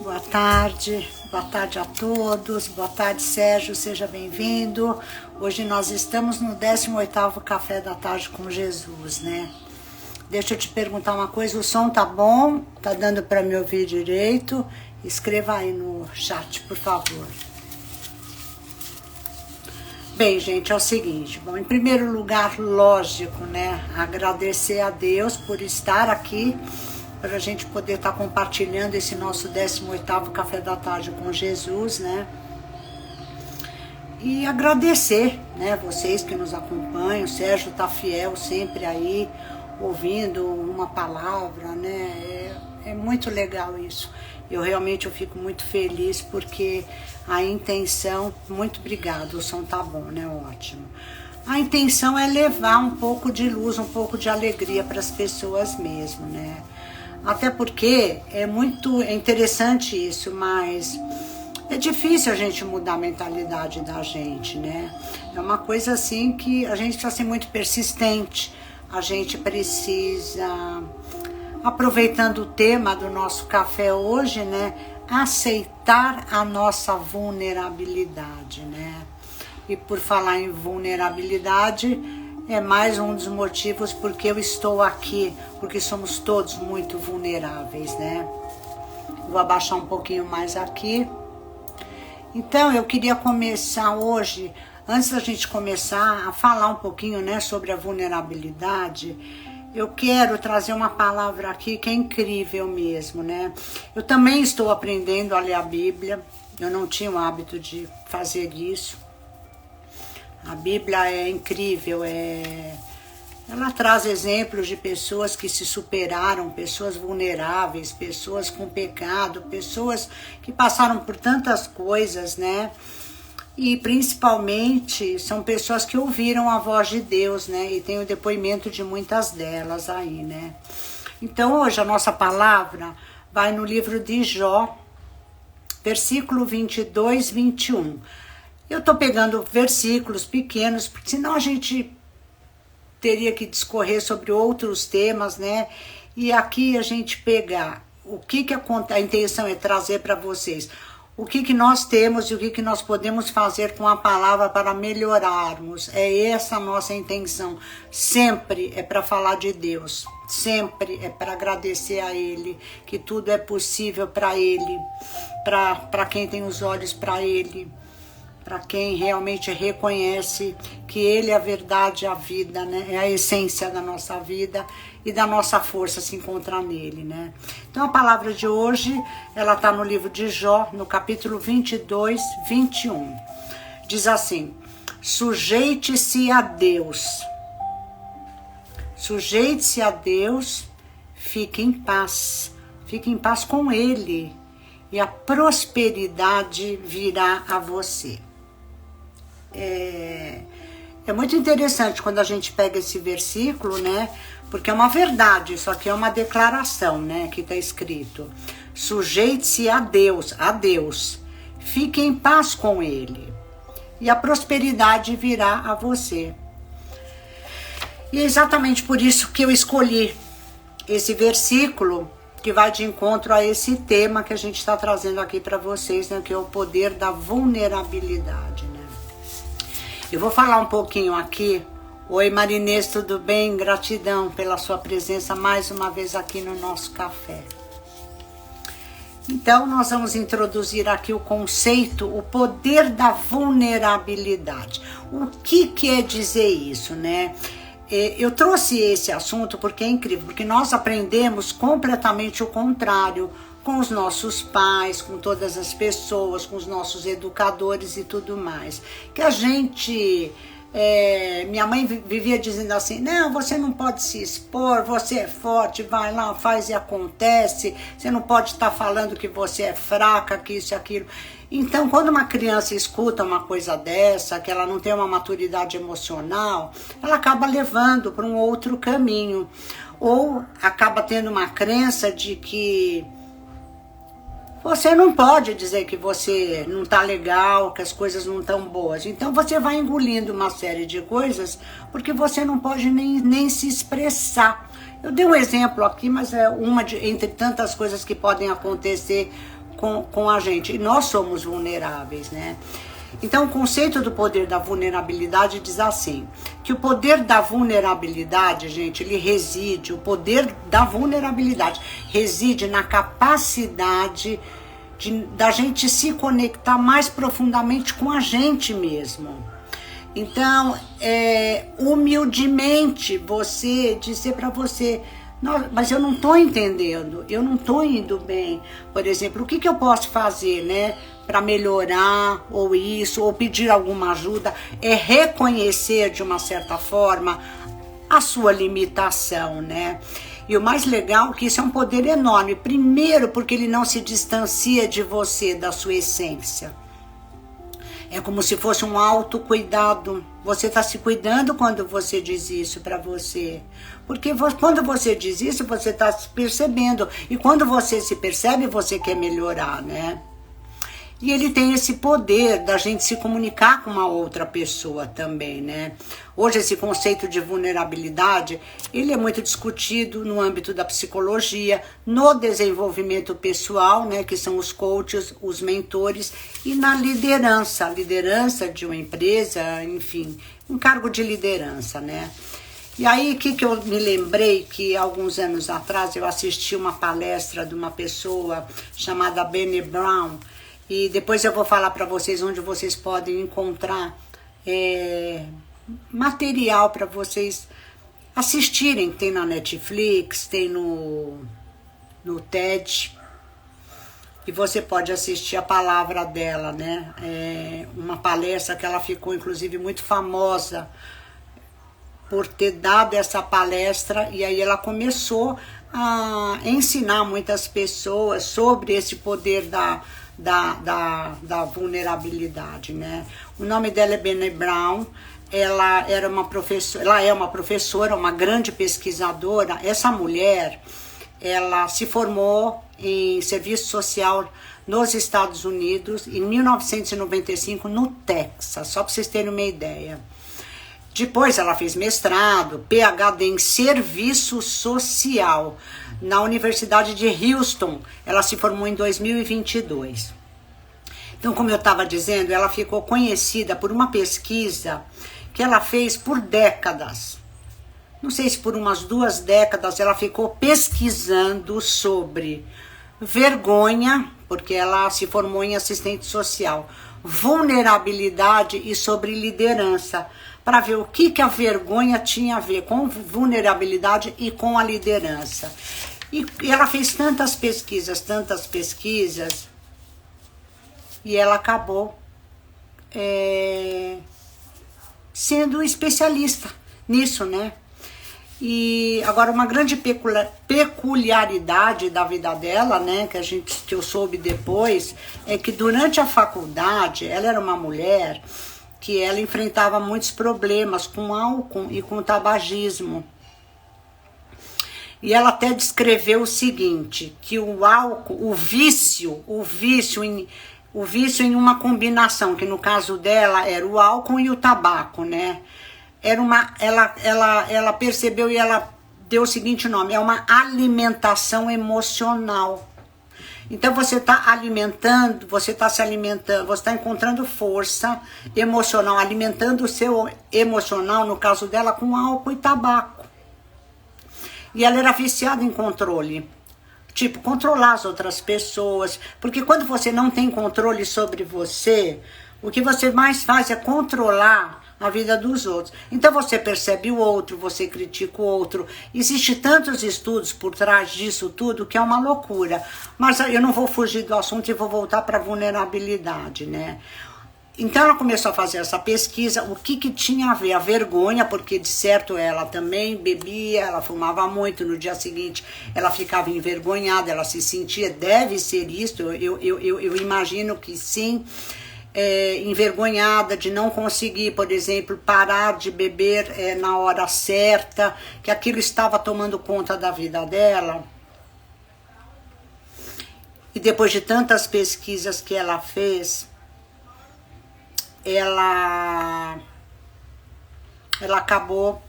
Boa tarde a todos, boa tarde Sérgio, seja bem-vindo. Hoje nós estamos no 18º Café da Tarde com Jesus, né? Deixa eu te perguntar uma coisa, o som tá bom? Tá dando para me ouvir direito? Escreva aí no chat, por favor. Bem, gente, é o seguinte, bom, em primeiro lugar, lógico, né? Agradecer a Deus por estar aqui, para a gente poder estar compartilhando esse nosso 18º Café da Tarde com Jesus, né? E agradecer, né, vocês que nos acompanham. O Sérgio tá fiel sempre aí, ouvindo uma palavra, né? É muito legal isso. Eu fico muito feliz porque a intenção, muito obrigado, o som tá bom, né? Ótimo. A intenção é levar um pouco de luz, um pouco de alegria para as pessoas mesmo, né? Até porque é muito interessante isso, mas é difícil a gente mudar a mentalidade da gente, né? É uma coisa assim que a gente precisa ser muito persistente, a gente precisa, aproveitando o tema do nosso café hoje, né? Aceitar a nossa vulnerabilidade, né? E por falar em vulnerabilidade, é mais um dos motivos porque eu estou aqui, porque somos todos muito vulneráveis, né? Vou abaixar um pouquinho mais aqui. Então, eu queria começar hoje, antes da gente começar a falar um pouquinho, né, sobre a vulnerabilidade, eu quero trazer uma palavra aqui que é incrível mesmo, né? Eu também estou aprendendo a ler a Bíblia, eu não tinha o hábito de fazer isso. A Bíblia é incrível, ela traz exemplos de pessoas que se superaram, pessoas vulneráveis, pessoas com pecado, pessoas que passaram por tantas coisas, né? E principalmente são pessoas que ouviram a voz de Deus, né? E tem o depoimento de muitas delas aí, né? Então hoje a nossa palavra vai no livro de Jó, versículo 22, 21. Eu tô pegando versículos pequenos, porque senão a gente teria que discorrer sobre outros temas, né? E aqui a gente pegar o que a intenção é trazer para vocês, o que nós temos e o que nós podemos fazer com a palavra para melhorarmos. É essa a nossa intenção. Sempre é para falar de Deus, sempre é para agradecer a Ele, que tudo é possível para Ele, para quem tem os olhos para Ele, para quem realmente reconhece que Ele é a verdade, a vida, né? É a essência da nossa vida e da nossa força se encontra nele, né? Então a palavra de hoje, ela está no livro de Jó, no capítulo 22, 21. Diz assim: sujeite-se a Deus. Sujeite-se a Deus, fique em paz com Ele e a prosperidade virá a você. É muito interessante quando a gente pega esse versículo, né? Porque é uma verdade, isso aqui é uma declaração, né? Que está escrito: sujeite-se a Deus, fique em paz com Ele, e a prosperidade virá a você. E é exatamente por isso que eu escolhi esse versículo, que vai de encontro a esse tema que a gente está trazendo aqui para vocês, né? Que é o poder da vulnerabilidade, né? Eu vou falar um pouquinho aqui. Oi Marinês, tudo bem? Gratidão pela sua presença mais uma vez aqui no nosso café. Então nós vamos introduzir aqui o conceito, o poder da vulnerabilidade. O que quer dizer isso, né? Eu trouxe esse assunto porque é incrível, porque nós aprendemos completamente o contrário com os nossos pais, com todas as pessoas, com os nossos educadores e tudo mais. Que a gente... minha mãe vivia dizendo assim: não, você não pode se expor, você é forte, vai lá, faz e acontece, você não pode estar falando que você é fraca, que isso e aquilo. Então, quando uma criança escuta uma coisa dessa, que ela não tem uma maturidade emocional, ela acaba levando para um outro caminho, ou acaba tendo uma crença de que você não pode dizer que você não tá legal, que as coisas não estão boas. Então você vai engolindo uma série de coisas porque você não pode nem se expressar. Eu dei um exemplo aqui, mas é uma entre tantas coisas que podem acontecer com a gente. E nós somos vulneráveis, né? Então, o conceito do poder da vulnerabilidade diz assim, que o poder da vulnerabilidade, gente, o poder da vulnerabilidade reside na capacidade da gente se conectar mais profundamente com a gente mesmo. Então, humildemente, você dizer para você, mas eu não estou entendendo, eu não estou indo bem. Por exemplo, o que eu posso fazer, né, para melhorar, ou isso, ou pedir alguma ajuda, é reconhecer de uma certa forma a sua limitação, né? E o mais legal é que isso é um poder enorme. Primeiro, porque ele não se distancia de você, da sua essência. É como se fosse um autocuidado. Você está se cuidando quando você diz isso para você. Porque quando você diz isso, você está se percebendo. E quando você se percebe, você quer melhorar, né? E ele tem esse poder da gente se comunicar com uma outra pessoa também, né? Hoje esse conceito de vulnerabilidade, ele é muito discutido no âmbito da psicologia, no desenvolvimento pessoal, né? Que são os coaches, os mentores, e na liderança de uma empresa, enfim, um cargo de liderança, né? E aí, o que eu me lembrei, que alguns anos atrás eu assisti uma palestra de uma pessoa chamada Brené Brown, e depois eu vou falar para vocês onde vocês podem encontrar material para vocês assistirem. Tem na Netflix, tem no TED. E você pode assistir a palavra dela, né? Uma palestra que ela ficou, inclusive, muito famosa por ter dado essa palestra. E aí ela começou a ensinar muitas pessoas sobre esse poder da vulnerabilidade, né? O nome dela é Brené Brown. Ela é uma professora, uma grande pesquisadora. Essa mulher, ela se formou em serviço social nos Estados Unidos em 1995 no Texas, só para vocês terem uma ideia. Depois ela fez mestrado, PhD em serviço social na Universidade de Houston. Ela se formou em 2022. Então, como eu estava dizendo, ela ficou conhecida por uma pesquisa que ela fez por décadas. Não sei se por umas 2 décadas ela ficou pesquisando sobre vergonha, porque ela se formou em assistente social, vulnerabilidade e sobre liderança, para ver o que a vergonha tinha a ver com vulnerabilidade e com a liderança. E ela fez tantas pesquisas, e ela acabou sendo especialista nisso, né? E agora uma grande peculiaridade da vida dela, né, que eu soube depois, é que durante a faculdade ela era uma mulher que ela enfrentava muitos problemas com álcool e com tabagismo. E ela até descreveu o seguinte, que o álcool, o vício em uma combinação, que no caso dela era o álcool e o tabaco, né? Ela percebeu e ela deu o seguinte nome, é uma alimentação emocional. Então você está alimentando, você está se alimentando, você está encontrando força emocional, alimentando o seu emocional, no caso dela, com álcool e tabaco. E ela era viciada em controle. Tipo, controlar as outras pessoas. Porque quando você não tem controle sobre você, o que você mais faz é controlar a vida dos outros. Então você percebe o outro, você critica o outro. Existem tantos estudos por trás disso tudo que é uma loucura. Mas eu não vou fugir do assunto e vou voltar para a vulnerabilidade, né? Então ela começou a fazer essa pesquisa, o que tinha a ver a vergonha, porque de certo ela também bebia, ela fumava muito, no dia seguinte ela ficava envergonhada, ela se sentia, deve ser isso, eu imagino que sim, envergonhada de não conseguir, por exemplo, parar de beber na hora certa, que aquilo estava tomando conta da vida dela. E depois de tantas pesquisas que ela fez, ela acabou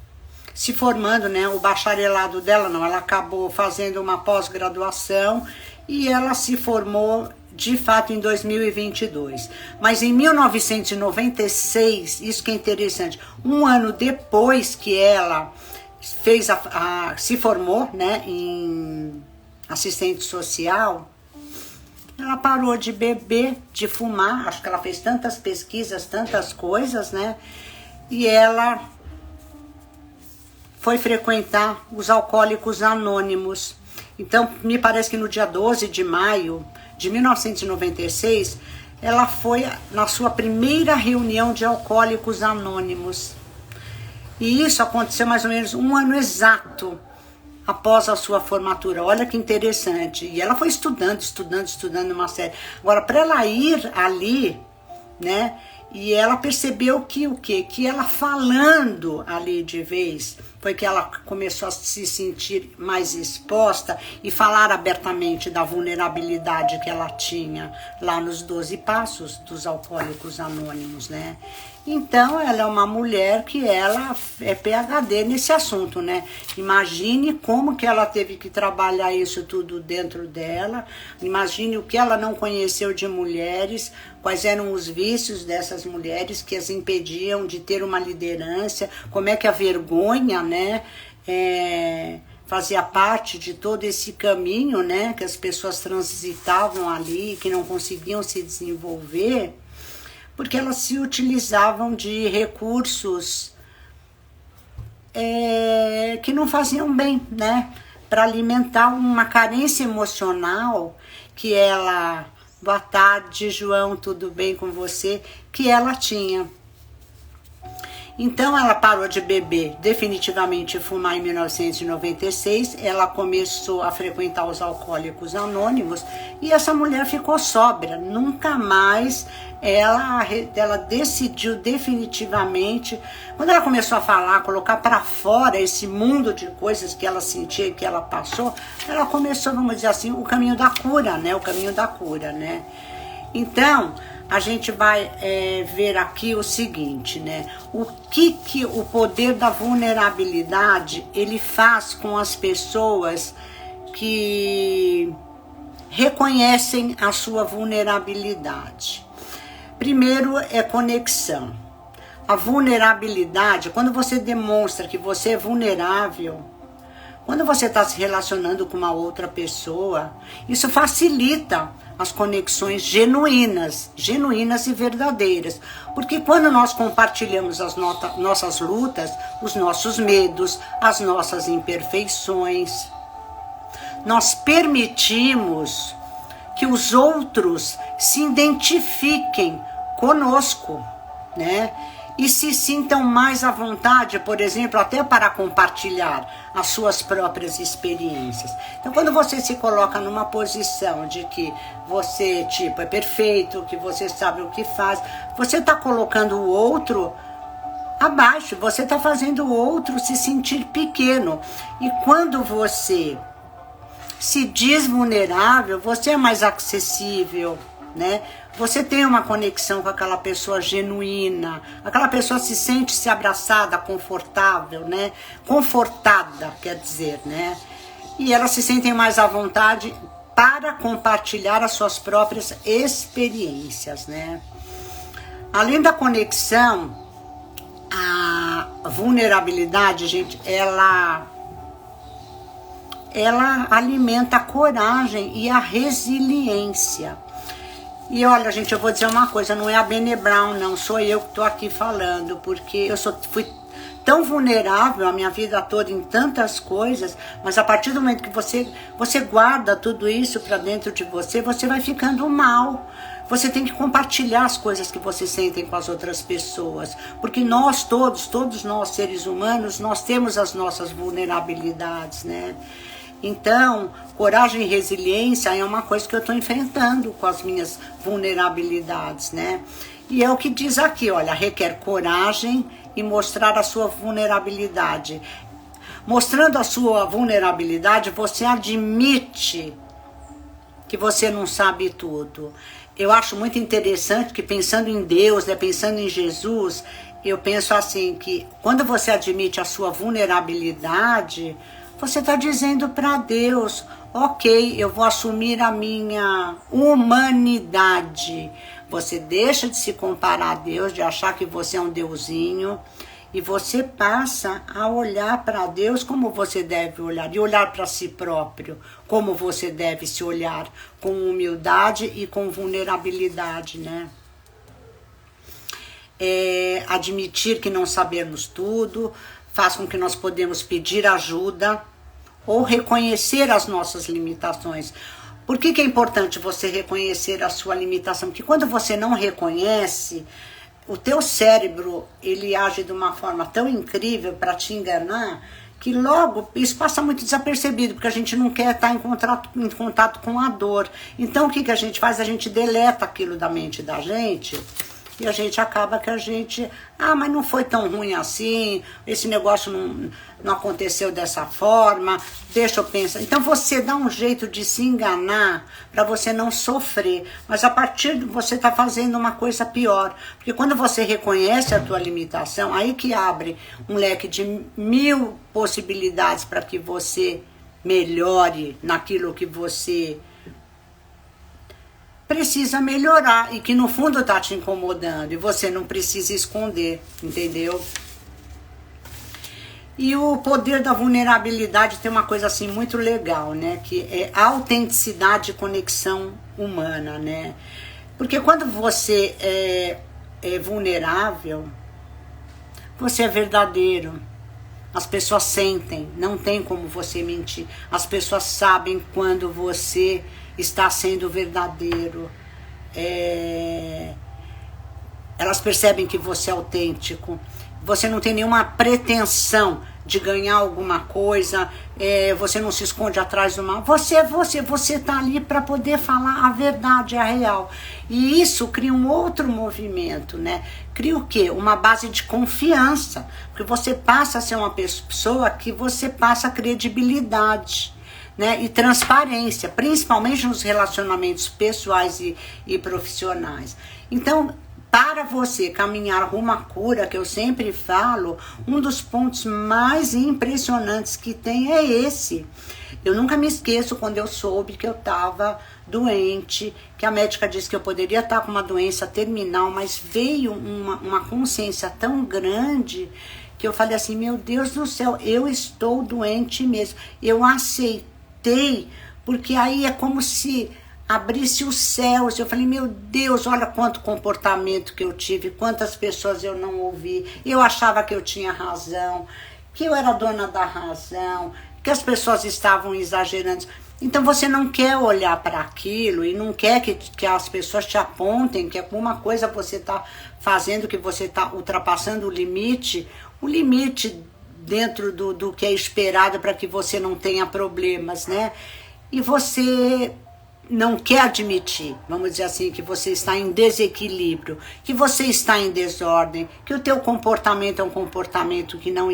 se formando, né? O bacharelado dela não, ela acabou fazendo uma pós-graduação e ela se formou de fato em 2022. Mas em 1996, isso que é interessante, um ano depois que ela fez se formou, né, em assistente social, ela parou de beber, de fumar, acho que ela fez tantas pesquisas, tantas coisas, né, e ela foi frequentar os Alcoólicos Anônimos. Então, me parece que no dia 12 de maio de 1996, ela foi na sua primeira reunião de Alcoólicos Anônimos. E isso aconteceu mais ou menos um ano exato após a sua formatura. Olha que interessante. E ela foi estudando uma série. Agora, para ela ir ali, né? E ela percebeu que o quê? Que ela falando ali de vez, foi que ela começou a se sentir mais exposta e falar abertamente da vulnerabilidade que ela tinha lá nos 12 passos dos Alcoólicos Anônimos, né? Então, ela é uma mulher que ela é PhD nesse assunto, né? Imagine como que ela teve que trabalhar isso tudo dentro dela. Imagine o que ela não conheceu de mulheres, quais eram os vícios dessas mulheres que as impediam de ter uma liderança, como é que a vergonha, né, fazia parte de todo esse caminho, né, que as pessoas transitavam ali, que não conseguiam se desenvolver, porque elas se utilizavam de recursos que não faziam bem, né? Para alimentar uma carência emocional que ela... Boa tarde, João, tudo bem com você? Que ela tinha. Então, ela parou de beber, definitivamente fumar em 1996. Ela começou a frequentar os Alcoólicos Anônimos e essa mulher ficou sóbria. Nunca mais ela decidiu definitivamente. Quando ela começou a falar, colocar para fora esse mundo de coisas que ela sentia e que ela passou, ela começou, vamos dizer assim, o caminho da cura, né? O caminho da cura, né? Então, a gente vai ver aqui o seguinte, né? O que o poder da vulnerabilidade ele faz com as pessoas que reconhecem a sua vulnerabilidade. Primeiro é conexão. A vulnerabilidade, quando você demonstra que você é vulnerável, quando você está se relacionando com uma outra pessoa, isso facilita as conexões genuínas e verdadeiras. Porque quando nós compartilhamos as nossas lutas, os nossos medos, as nossas imperfeições, nós permitimos que os outros se identifiquem conosco, né? E se sintam mais à vontade, por exemplo, até para compartilhar as suas próprias experiências. Então, quando você se coloca numa posição de que você, tipo, é perfeito, que você sabe o que faz, você está colocando o outro abaixo, você está fazendo o outro se sentir pequeno. E quando você se diz vulnerável, você é mais acessível, né? Você tem uma conexão com aquela pessoa genuína, aquela pessoa se abraçada, confortável, né? Confortada, quer dizer, né? E elas se sentem mais à vontade para compartilhar as suas próprias experiências, né? Além da conexão, a vulnerabilidade, gente, ela alimenta a coragem e a resiliência. E olha, gente, eu vou dizer uma coisa, não é a Brené Brown, não, sou eu que estou aqui falando, porque eu fui tão vulnerável a minha vida toda em tantas coisas, mas a partir do momento que você guarda tudo isso para dentro de você, você vai ficando mal. Você tem que compartilhar as coisas que você sente com as outras pessoas, porque nós todos nós seres humanos, nós temos as nossas vulnerabilidades, né? Então, coragem e resiliência é uma coisa que eu estou enfrentando com as minhas vulnerabilidades, né? E é o que diz aqui, olha, requer coragem e mostrar a sua vulnerabilidade. Mostrando a sua vulnerabilidade, você admite que você não sabe tudo. Eu acho muito interessante que pensando em Deus, né, pensando em Jesus, eu penso assim, que quando você admite a sua vulnerabilidade, você está dizendo para Deus, ok, eu vou assumir a minha humanidade. Você deixa de se comparar a Deus, de achar que você é um deusinho, e você passa a olhar para Deus como você deve olhar, e olhar para si próprio como você deve se olhar, com humildade e com vulnerabilidade, né? Admitir que não sabemos tudo, faz com que nós podemos pedir ajuda ou reconhecer as nossas limitações. Por que é importante você reconhecer a sua limitação? Porque quando você não reconhece, o teu cérebro, ele age de uma forma tão incrível para te enganar, que logo isso passa muito desapercebido, porque a gente não quer estar em contato com a dor. Então o que a gente faz? A gente deleta aquilo da mente da gente, e a gente acaba que a gente, mas não foi tão ruim assim, esse negócio não aconteceu dessa forma, deixa eu pensar. Então você dá um jeito de se enganar para você não sofrer, mas a partir de você tá fazendo uma coisa pior, porque quando você reconhece a tua limitação, aí que abre um leque de 1000 possibilidades para que você melhore naquilo que você precisa melhorar e que no fundo tá te incomodando e você não precisa esconder, entendeu? E o poder da vulnerabilidade tem uma coisa assim muito legal, né? Que é a autenticidade e conexão humana, né? Porque quando você é vulnerável, você é verdadeiro. As pessoas sentem, não tem como você mentir. As pessoas sabem quando você está sendo verdadeiro. Elas percebem que você é autêntico. Você não tem nenhuma pretensão de ganhar alguma coisa. Você não se esconde atrás de uma... Você está ali para poder falar a verdade, a real. E isso cria um outro movimento, né? Cria o quê? Uma base de confiança. Porque você passa a ser uma pessoa que você passa credibilidade, né? E transparência, principalmente nos relacionamentos pessoais e profissionais. Então, para você caminhar rumo à cura, que eu sempre falo, um dos pontos mais impressionantes que tem é esse. Eu nunca me esqueço quando eu soube que eu estava doente, que a médica disse que eu poderia estar com uma doença terminal, mas veio uma consciência tão grande que eu falei assim, meu Deus do céu, eu estou doente mesmo. Eu aceitei, porque aí é como se abrisse os céus. Eu falei, meu Deus, olha quanto comportamento que eu tive, quantas pessoas eu não ouvi. Eu achava que eu tinha razão, que eu era dona da razão, que as pessoas estavam exagerando. Então você não quer olhar para aquilo e não quer que as pessoas te apontem que alguma coisa você está fazendo, que você está ultrapassando o limite dentro do que é esperado para que você não tenha problemas, né? E você não quer admitir, vamos dizer assim, que você está em desequilíbrio, que você está em desordem, que o teu comportamento é um comportamento que não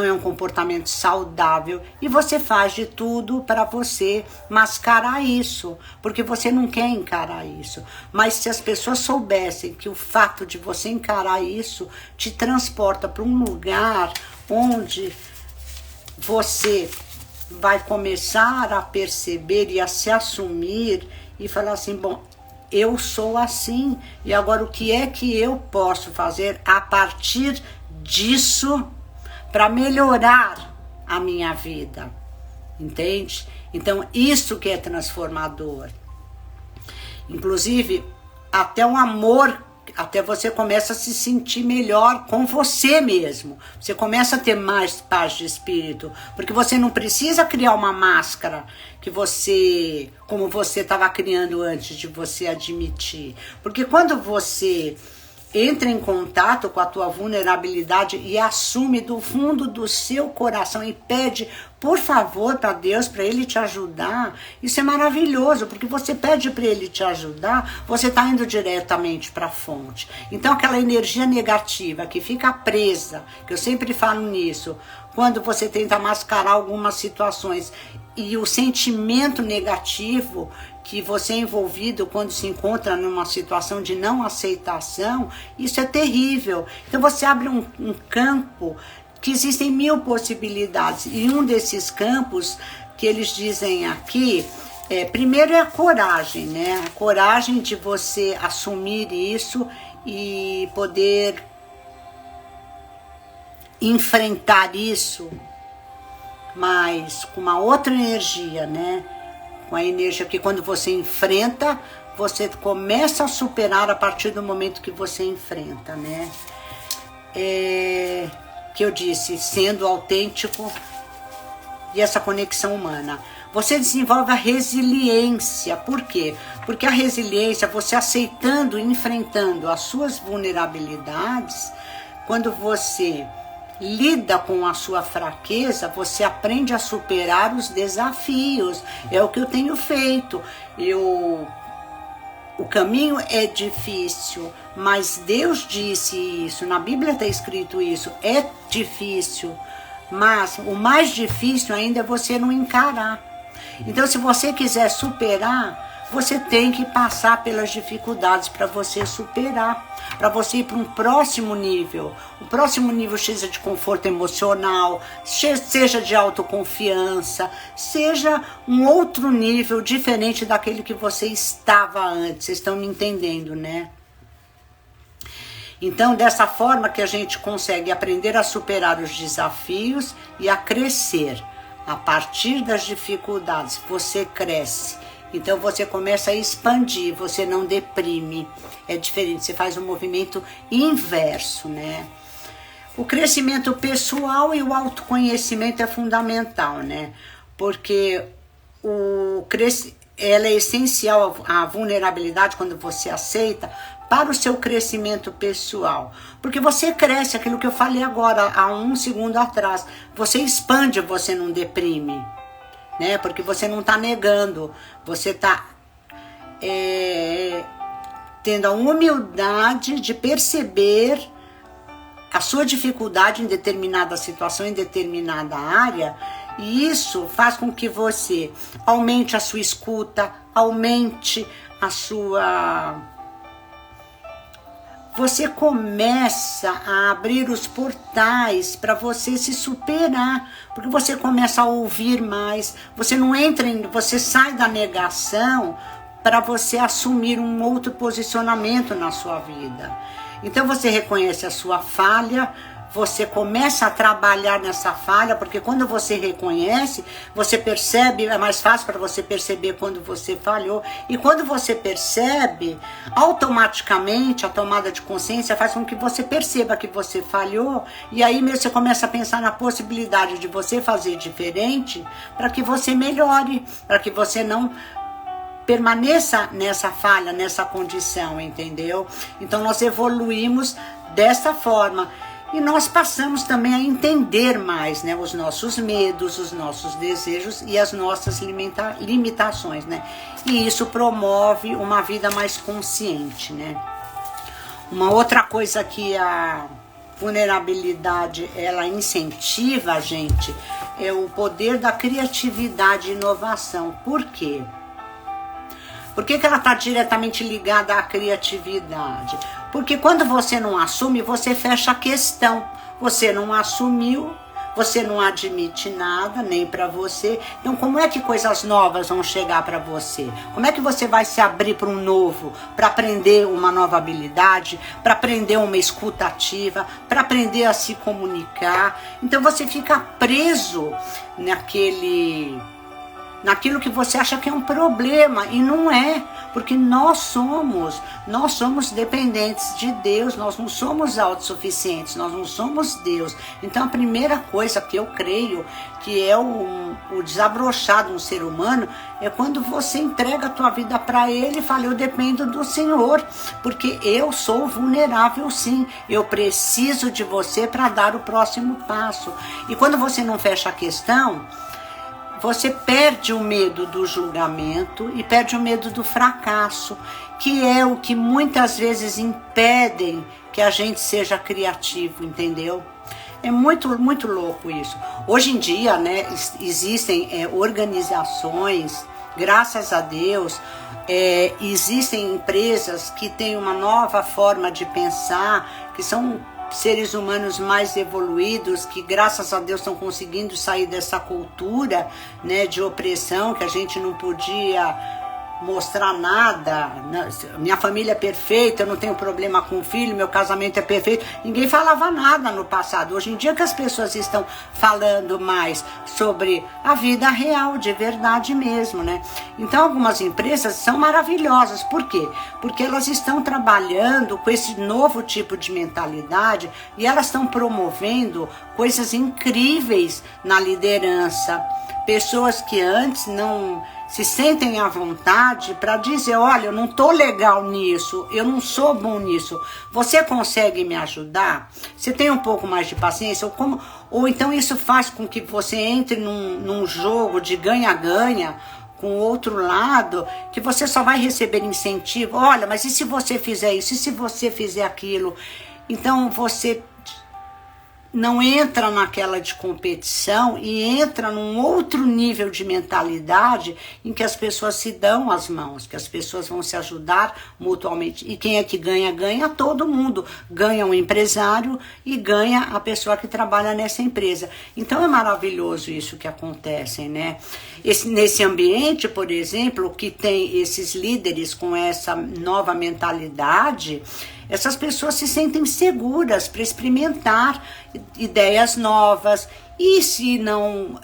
é um comportamento saudável, e você faz de tudo para você mascarar isso, porque você não quer encarar isso. Mas se as pessoas soubessem que o fato de você encarar isso te transporta para um lugar onde você vai começar a perceber e a se assumir e falar assim, bom, eu sou assim, e agora o que é que eu posso fazer a partir disso para melhorar a minha vida, entende? Então isso que é transformador. Inclusive, até o amor, até você começa a se sentir melhor com você mesmo. Você começa a ter mais paz de espírito, porque você não precisa criar uma máscara como você estava criando antes de você admitir. Porque quando você entra em contato com a tua vulnerabilidade e assume do fundo do seu coração e pede, por favor, para Deus, para Ele te ajudar, isso é maravilhoso, porque você pede para Ele te ajudar, você está indo diretamente para a fonte. Então aquela energia negativa que fica presa, que eu sempre falo nisso, quando você tenta mascarar algumas situações. E o sentimento negativo que você é envolvido quando se encontra numa situação de não aceitação, isso é terrível. Então você abre um campo que existem 1000 possibilidades. E um desses campos que eles dizem aqui, primeiro é a coragem, né? A coragem de você assumir isso e poder enfrentar isso, mas com uma outra energia, né? Com a energia que quando você enfrenta, você começa a superar a partir do momento que você enfrenta, né? Que eu disse, sendo autêntico e essa conexão humana. Você desenvolve a resiliência. Por quê? Porque a resiliência, você aceitando e enfrentando as suas vulnerabilidades, quando você lida com a sua fraqueza, você aprende a superar os desafios. É o que eu tenho feito. O caminho é difícil, mas Deus disse isso, na Bíblia está escrito isso, é difícil, mas o mais difícil ainda é você não encarar. Então, se você quiser superar, você tem que passar pelas dificuldades para você superar, para você ir para um próximo nível. O próximo nível seja de conforto emocional, seja de autoconfiança, seja um outro nível diferente daquele que você estava antes. Vocês estão me entendendo, né? Então, dessa forma que a gente consegue aprender a superar os desafios e a crescer. A partir das dificuldades, você cresce. Então você começa a expandir, você não deprime. É diferente, você faz um movimento inverso, né? O crescimento pessoal e o autoconhecimento é fundamental, né? Porque ela é essencial, a vulnerabilidade, quando você aceita, para o seu crescimento pessoal. Porque você cresce, aquilo que eu falei agora, há 1 segundo atrás. Você expande, você não deprime. Né? Porque você não está negando, você está tendo a humildade de perceber a sua dificuldade em determinada situação, em determinada área, e isso faz com que você aumente a sua escuta, aumente a sua... Você começa a abrir os portais para você se superar, porque você começa a ouvir mais, você não entra você sai da negação para você assumir um outro posicionamento na sua vida. Então você reconhece a sua falha, você começa a trabalhar nessa falha, porque quando você reconhece, você percebe, é mais fácil para você perceber quando você falhou. E quando você percebe, automaticamente a tomada de consciência faz com que você perceba que você falhou, e aí mesmo você começa a pensar na possibilidade de você fazer diferente para que você melhore, para que você não permaneça nessa falha, nessa condição, entendeu? Então nós evoluímos dessa forma. E nós passamos também a entender mais, né, os nossos medos, os nossos desejos e as nossas limitações, né? E isso promove uma vida mais consciente, né? Uma outra coisa que a vulnerabilidade, ela incentiva a gente, é o poder da criatividade e inovação. Por quê? Por que ela está diretamente ligada à criatividade? Porque quando você não assume, você fecha a questão. Você não assumiu, você não admite nada, nem para você. Então, como é que coisas novas vão chegar para você? Como é que você vai se abrir para um novo, para aprender uma nova habilidade, para aprender uma escuta ativa, para aprender a se comunicar? Então, você fica preso naquilo que você acha que é um problema, e não é, porque nós somos dependentes de Deus, nós não somos autossuficientes, nós não somos Deus. Então a primeira coisa que eu creio que é o desabrochar de um ser humano é quando você entrega a tua vida para Ele e fala, eu dependo do Senhor, porque eu sou vulnerável sim, eu preciso de você para dar o próximo passo. E quando você não fecha a questão, você perde o medo do julgamento e perde o medo do fracasso, que é o que muitas vezes impedem que a gente seja criativo, entendeu? É muito louco isso. Hoje em dia, né, existem organizações, graças a Deus, existem empresas que têm uma nova forma de pensar, que são seres humanos mais evoluídos, que graças a Deus estão conseguindo sair dessa cultura, né, de opressão, que a gente não podia mostrar nada, minha família é perfeita, eu não tenho problema com o filho, meu casamento é perfeito. Ninguém falava nada no passado. Hoje em dia que as pessoas estão falando mais sobre a vida real, de verdade mesmo, né? Então algumas empresas são maravilhosas. Por quê? Porque elas estão trabalhando com esse novo tipo de mentalidade e elas estão promovendo coisas incríveis na liderança. Pessoas que antes não se sentem à vontade para dizer, olha, eu não tô legal nisso, eu não sou bom nisso, você consegue me ajudar? Você tem um pouco mais de paciência? Ou então isso faz com que você entre num jogo de ganha-ganha com o outro lado, que você só vai receber incentivo. Olha, mas e se você fizer isso? E se você fizer aquilo? Então você não entra naquela de competição e entra num outro nível de mentalidade em que as pessoas se dão as mãos, que as pessoas vão se ajudar mutuamente. E quem é que ganha? Ganha todo mundo. Ganha o empresário e ganha a pessoa que trabalha nessa empresa. Então é maravilhoso isso que acontece, né? Nesse ambiente, por exemplo, que tem esses líderes com essa nova mentalidade, essas pessoas se sentem seguras para experimentar ideias novas e se não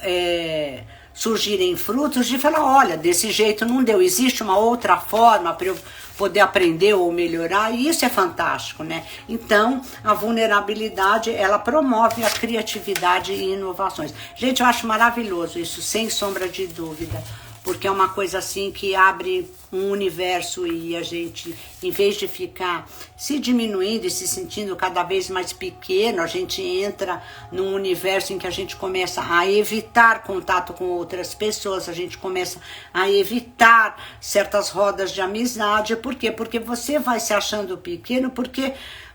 surgirem frutos, de falar, olha, desse jeito não deu, existe uma outra forma para eu poder aprender ou melhorar, e isso é fantástico, né? Então, a vulnerabilidade, ela promove a criatividade e inovações. Gente, eu acho maravilhoso isso, sem sombra de dúvida, porque é uma coisa assim que abre um universo e a gente, em vez de ficar se diminuindo e se sentindo cada vez mais pequeno, a gente entra num universo em que a gente começa a evitar contato com outras pessoas, a gente começa a evitar certas rodas de amizade. Por quê? Porque você vai se achando pequeno,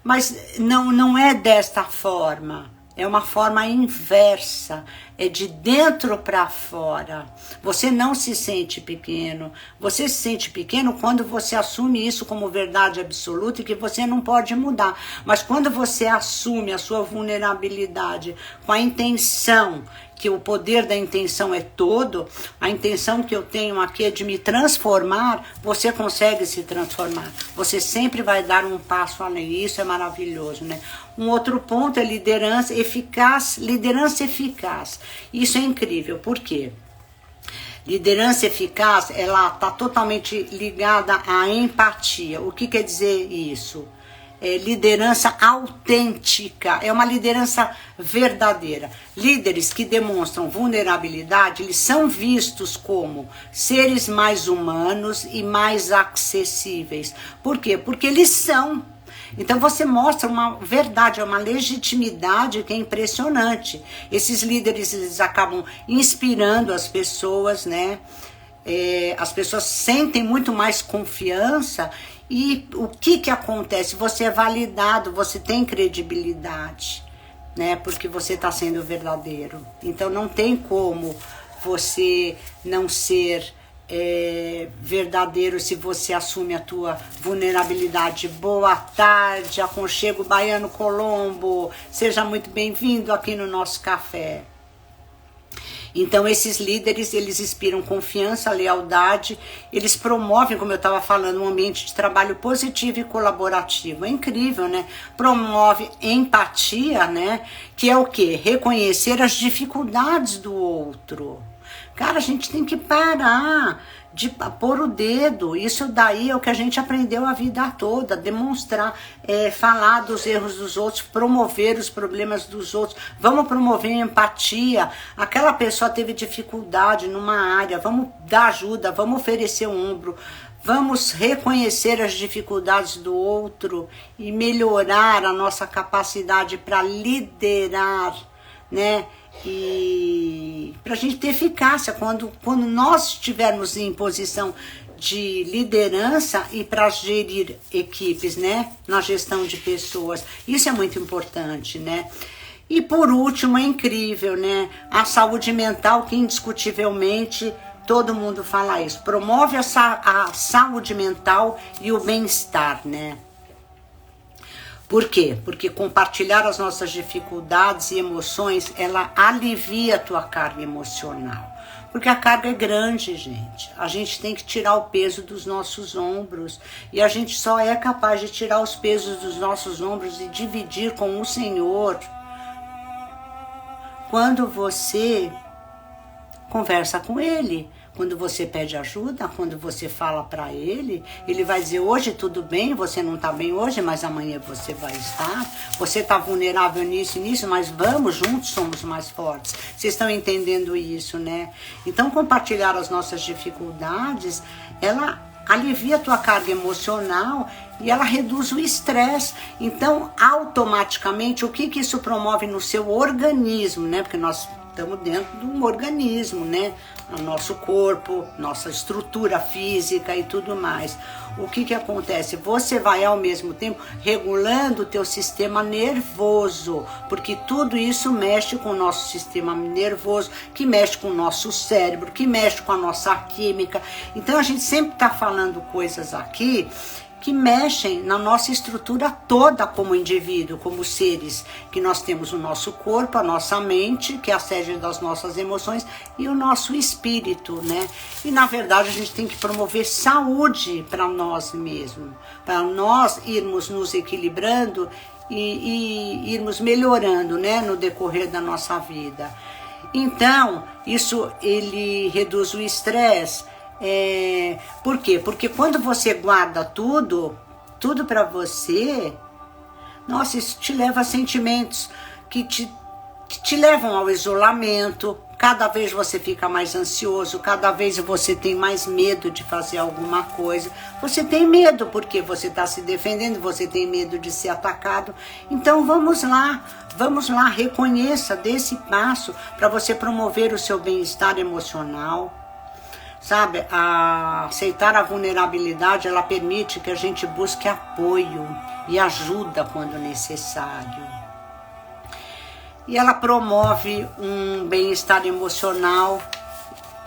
mas não é desta forma. É uma forma inversa, é de dentro para fora. Você não se sente pequeno. Você se sente pequeno quando você assume isso como verdade absoluta e que você não pode mudar. Mas quando você assume a sua vulnerabilidade com a intenção, que o poder da intenção é todo, a intenção que eu tenho aqui é de me transformar, você consegue se transformar. Você sempre vai dar um passo além. Isso é maravilhoso, né? Um outro ponto é liderança eficaz. Liderança eficaz. Isso é incrível. Por quê? Liderança eficaz, ela está totalmente ligada à empatia. O que quer dizer isso? Liderança autêntica, é uma liderança verdadeira. Líderes que demonstram vulnerabilidade, eles são vistos como seres mais humanos e mais acessíveis. Por quê? Porque eles são. Então você mostra uma verdade, uma legitimidade que é impressionante. Esses líderes, eles acabam inspirando as pessoas, né? As pessoas sentem muito mais confiança. E o que acontece? Você é validado, você tem credibilidade, né? Porque você está sendo verdadeiro. Então não tem como você não ser verdadeiro se você assume a tua vulnerabilidade. Boa tarde, Aconchego Baiano Colombo. Seja muito bem-vindo aqui no nosso café. Então esses líderes, eles inspiram confiança, lealdade, eles promovem, como eu estava falando, um ambiente de trabalho positivo e colaborativo. É incrível, né? Promove empatia, né? Que é o quê? Reconhecer as dificuldades do outro. Cara, a gente tem que parar de pôr o dedo. Isso daí é o que a gente aprendeu a vida toda, demonstrar, falar dos erros dos outros, promover os problemas dos outros. Vamos promover empatia. Aquela pessoa teve dificuldade numa área, vamos dar ajuda, vamos oferecer o ombro, vamos reconhecer as dificuldades do outro e melhorar a nossa capacidade para liderar, né? E para a gente ter eficácia quando nós estivermos em posição de liderança e para gerir equipes, né? Na gestão de pessoas. Isso é muito importante, né? E por último, é incrível, né? A saúde mental, que indiscutivelmente todo mundo fala isso. Promove a saúde mental e o bem-estar, né? Por quê? Porque compartilhar as nossas dificuldades e emoções, ela alivia a tua carga emocional. Porque a carga é grande, gente. A gente tem que tirar o peso dos nossos ombros. E a gente só é capaz de tirar os pesos dos nossos ombros e dividir com o Senhor quando você conversa com Ele. Quando você pede ajuda, quando você fala para Ele, Ele vai dizer, hoje tudo bem, você não está bem hoje, mas amanhã você vai estar. Você está vulnerável nisso e nisso, mas vamos, juntos somos mais fortes. Vocês estão entendendo isso, né? Então, compartilhar as nossas dificuldades, ela alivia a tua carga emocional e ela reduz o estresse. Então, automaticamente, o que isso promove no seu organismo, né? Porque nós estamos dentro de um organismo, né? O nosso corpo, nossa estrutura física e tudo mais. O que acontece? Você vai ao mesmo tempo regulando o teu sistema nervoso, porque tudo isso mexe com o nosso sistema nervoso, que mexe com o nosso cérebro, que mexe com a nossa química. Então a gente sempre está falando coisas aqui que mexem na nossa estrutura toda como indivíduo, como seres, que nós temos o nosso corpo, a nossa mente, que é a sede das nossas emoções, e o nosso espírito, né? E na verdade a gente tem que promover saúde para nós mesmos, para nós irmos nos equilibrando e irmos melhorando, né, no decorrer da nossa vida. Então, isso ele reduz o estresse. Por quê? Porque quando você guarda tudo para você, nossa, isso te leva a sentimentos que te levam ao isolamento. Cada vez você fica mais ansioso, cada vez você tem mais medo de fazer alguma coisa. Você tem medo porque você está se defendendo, você tem medo de ser atacado. Então vamos lá, reconheça, dê esse passo para você promover o seu bem-estar emocional. Sabe, aceitar a vulnerabilidade, ela permite que a gente busque apoio e ajuda quando necessário. E ela promove um bem-estar emocional,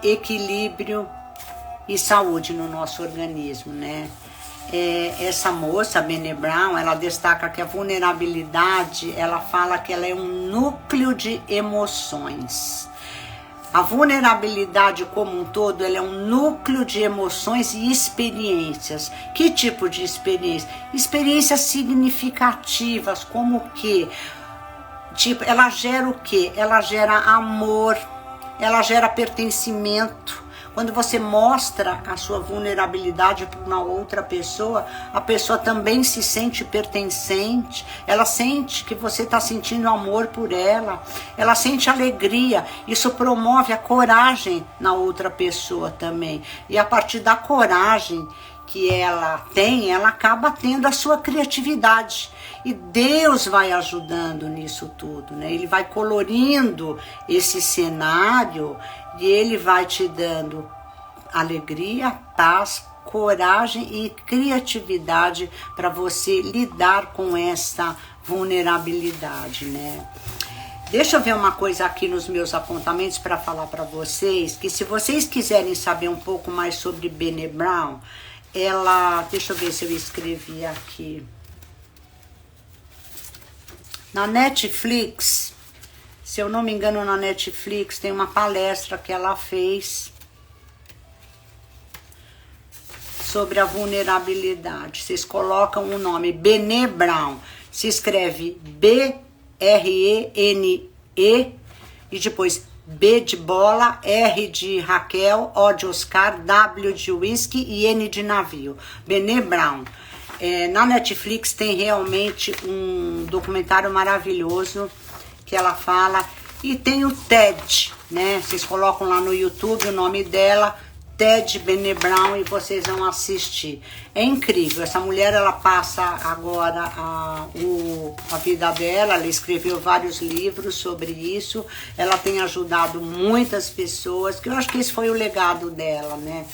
equilíbrio e saúde no nosso organismo, né? Essa moça, Brené Brown, ela destaca que a vulnerabilidade, ela fala que ela é um núcleo de emoções. A vulnerabilidade como um todo, ela é um núcleo de emoções e experiências. Que tipo de experiência? Experiências significativas, como o quê? Tipo, ela gera o quê? Ela gera amor, ela gera pertencimento. Quando você mostra a sua vulnerabilidade para uma outra pessoa, a pessoa também se sente pertencente, ela sente que você está sentindo amor por ela sente alegria, isso promove a coragem na outra pessoa também. E a partir da coragem que ela tem, ela acaba tendo a sua criatividade. E Deus vai ajudando nisso tudo, né? Ele vai colorindo esse cenário e Ele vai te dando alegria, paz, coragem e criatividade para você lidar com essa vulnerabilidade, né? Deixa eu ver uma coisa aqui nos meus apontamentos para falar para vocês, que se vocês quiserem saber um pouco mais sobre Brené Brown, deixa eu ver se eu escrevi aqui. Na Netflix, se eu não me engano, na Netflix tem uma palestra que ela fez sobre a vulnerabilidade. Vocês colocam o nome Brené Brown, se escreve B-R-E-N-E e depois B de bola, R de Raquel, O de Oscar, W de whisky e N de navio. Brené Brown. Na Netflix tem realmente um documentário maravilhoso que ela fala. E tem o TED, né? Vocês colocam lá no YouTube o nome dela, TED Brené Brown, e vocês vão assistir. É incrível. Essa mulher, ela passa agora a vida dela. Ela escreveu vários livros sobre isso. Ela tem ajudado muitas pessoas, que eu acho que esse foi o legado dela, né?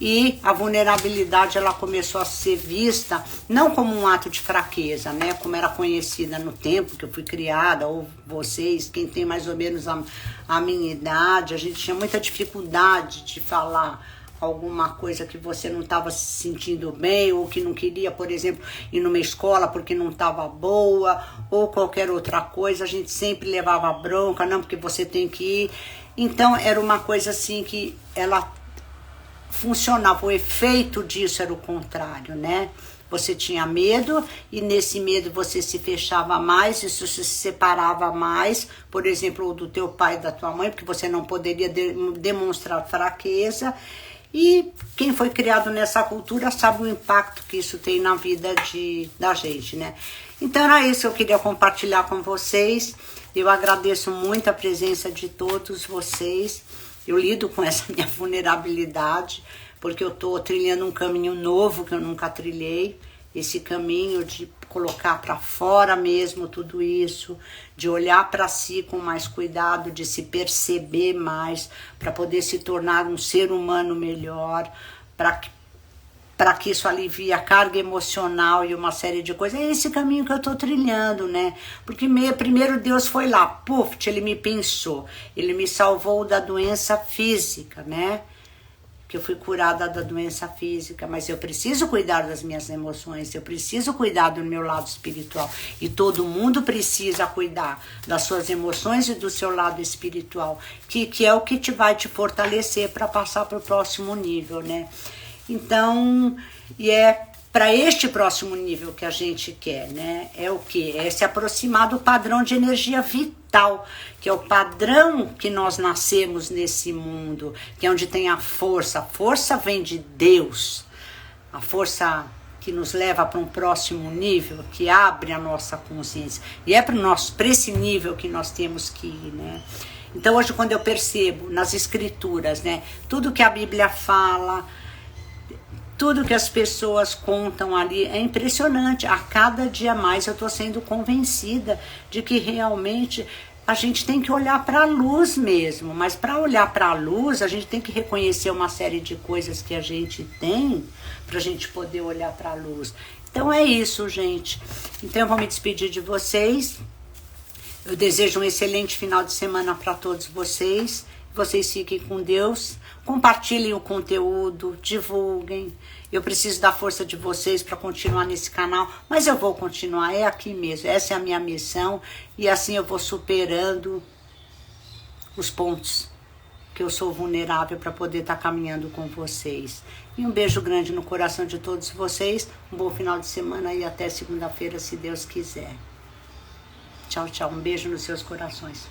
E a vulnerabilidade, ela começou a ser vista não como um ato de fraqueza, né? Como era conhecida no tempo que eu fui criada, ou vocês, quem tem mais ou menos a minha idade, a gente tinha muita dificuldade de falar alguma coisa que você não estava se sentindo bem, ou que não queria, por exemplo, ir numa escola porque não estava boa, ou qualquer outra coisa, a gente sempre levava bronca, não, porque você tem que ir. Então era uma coisa assim que ela funcionava, o efeito disso era o contrário, né? Você tinha medo e nesse medo você se fechava mais, isso se separava mais, por exemplo, do teu pai e da tua mãe, porque você não poderia demonstrar fraqueza. E quem foi criado nessa cultura sabe o impacto que isso tem na vida da gente, né? Então era isso que eu queria compartilhar com vocês. Eu agradeço muito a presença de todos vocês. Eu lido com essa minha vulnerabilidade, porque eu estou trilhando um caminho novo que eu nunca trilhei. Esse caminho de colocar para fora mesmo tudo isso, de olhar para si com mais cuidado, de se perceber mais, para poder se tornar um ser humano melhor, para que isso alivie a carga emocional e uma série de coisas. É esse caminho que eu estou trilhando, né? Porque primeiro Deus foi lá, puf, ele me pensou, ele me salvou da doença física, né? Que eu fui curada da doença física, mas eu preciso cuidar das minhas emoções, eu preciso cuidar do meu lado espiritual. E todo mundo precisa cuidar das suas emoções e do seu lado espiritual, que é o que vai te fortalecer para passar para o próximo nível, né? Então, e é para este próximo nível que a gente quer, né? É o quê? É se aproximar do padrão de energia vital, que é o padrão que nós nascemos nesse mundo, que é onde tem a força. A força vem de Deus, a força que nos leva para um próximo nível, que abre a nossa consciência. E é para esse nível que nós temos que ir, né? Então hoje quando eu percebo nas escrituras, né, tudo que a Bíblia fala, tudo que as pessoas contam ali é impressionante. A cada dia mais eu estou sendo convencida de que realmente a gente tem que olhar para a luz mesmo. Mas para olhar para a luz, a gente tem que reconhecer uma série de coisas que a gente tem para a gente poder olhar para a luz. Então é isso, gente. Então eu vou me despedir de vocês. Eu desejo um excelente final de semana para todos vocês. Vocês fiquem com Deus. Compartilhem o conteúdo, divulguem. Eu preciso da força de vocês para continuar nesse canal, mas eu vou continuar, é aqui mesmo. Essa é a minha missão e assim eu vou superando os pontos que eu sou vulnerável para poder estar caminhando com vocês. E um beijo grande no coração de todos vocês. Um bom final de semana e até segunda-feira, se Deus quiser. Tchau, tchau. Um beijo nos seus corações.